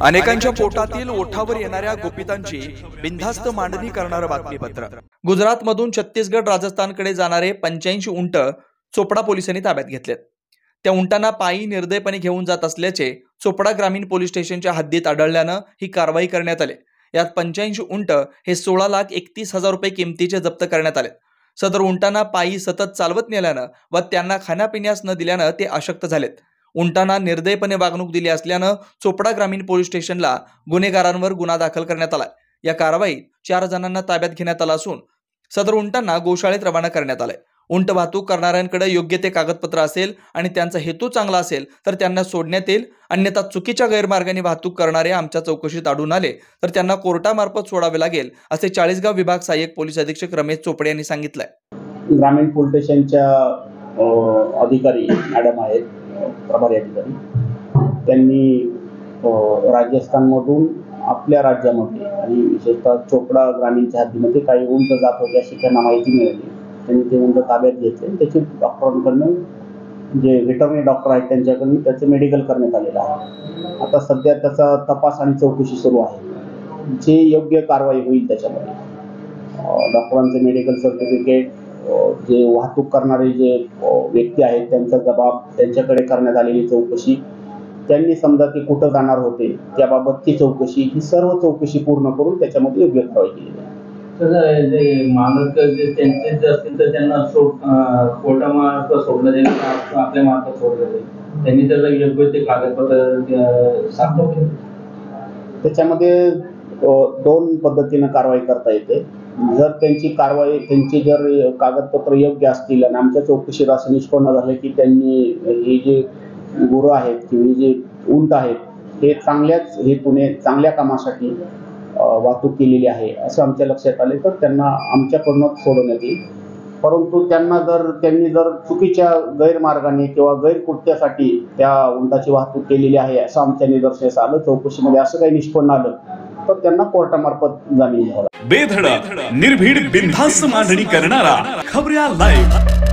अनेकांच्या पोटातील ओठावर येणाऱ्या गुपितांची बिनधास्त मांडणी करणारं बातमीपत्र। गुजरातमधून छत्तीसगड राजस्थानकडे जाणारे 85 उंट चोपडा पोलिसांनी ताब्यात घेतलेत। त्या उंटांना पायी निर्दयपणे घेऊन जात असल्याचे चोपडा ग्रामीण पोलीस स्टेशनच्या हद्दीत आढळल्यानं ही कारवाई करण्यात आली। यात 85 उंट हे 16,31,000 रुपये किमतीचे जप्त करण्यात आले। सदर उंटांना पायी सतत चालवत नेल्यानं व त्यांना खाण्यापिण्यास न दिल्यानं ते अशक्त झालेत। उंटांना निर्दयपणे वागणूक दिली असल्यानं चोपडा ग्रामीण पोलीस स्टेशनला गुन्हेगारांवर गुन्हा दाखल करण्यात आला। या कारवाईत 4 जणांना ताब्यात घेण्यात आलं असून सदर उंटांना गोशाळेत रवाना करण्यात आले। उंट वाहतूक करणाऱ्यांकडे योग्य ते कागदपत्र असेल आणि त्यांचा हेतू चांगला असेल तर त्यांना सोडण्यात येईल, अन्यथा चुकीच्या गैरमार्गाने वाहतूक करणारे आमच्या चौकशीत आढळून आले तर त्यांना कोर्टामार्फत सोडावे लागेल, असे चाळीसगाव विभाग सहाय्यक पोलीस अधीक्षक रमेश चोपडे यांनी सांगितलंय। ग्रामीण पोलीस स्टेशनच्या अधिकारी मॅडम आहेत, प्रभारी अधिकारी, त्यांनी राजस्थानमधून आपल्या राज्यामध्ये आणि विशेषतः चोपडा ग्रामीणच्या हद्दीमध्ये काही उंट जात होते अशी त्यांना माहिती मिळाली। त्यांनी ते उंट ताब्यात घेतले। त्याचे डॉक्टरांकडून जे व्हेटरनरी डॉक्टर आहेत त्यांच्याकडून त्याचं मेडिकल करण्यात आलेलं आहे। आता सध्या त्याचा तपास आणि चौकशी सुरू आहे। जे योग्य कारवाई होईल त्याच्यामध्ये डॉक्टरांचे मेडिकल सर्टिफिकेट, जे वाहतूक करणारे जे व्यक्ती आहेत त्यांचा जबाब, त्यांच्याकडे करण्यात आलेली चौकशी, त्यांनी समजा ते कुठं जाणार होते त्याबाबतची चौकशी, ही सर्व चौकशी पूर्ण करून त्याच्यामध्ये योग्य कारवाई केली जाईल। मालक जे त्यांचे असतील तर त्यांना कोर्टामार्फत सोडलं जाईल, आपल्या मार्फत सोडलं जाईल, त्यांनी त्याला योग्य ते कागदपत्र सादर केले। त्याच्यामध्ये 2 पद्धतीने कारवाई करता येते। जर त्यांची कारवाई, त्यांची जर कागदपत्र योग्य असतील आणि आमच्या चौकशीत असं निष्पन्न झालं की त्यांनी हे जे गुरं आहेत किंवा जे उंट आहेत हे चांगल्याच हेतूने, चांगल्या कामासाठी वाहतूक केलेली आहे असं आमच्या लक्षात आले तर त्यांना आमच्याकडून सोडवण्यात येईल। परंतु त्यांनी जर चुकीच्या गैरमार्गाने किंवा गैरकृत्यासाठी त्या उंटाची वाहतूक केलेली आहे असं आमच्या निदर्शनास आलं, चौकशीमध्ये असं काही निष्पन्न आलं तर त्यांना कोर्टामार्फत जामीन घ्यावा लागेल। बेधडक, निर्भीड, बिनधास्त मांडणी करणारा खबऱ्या लाईव्ह।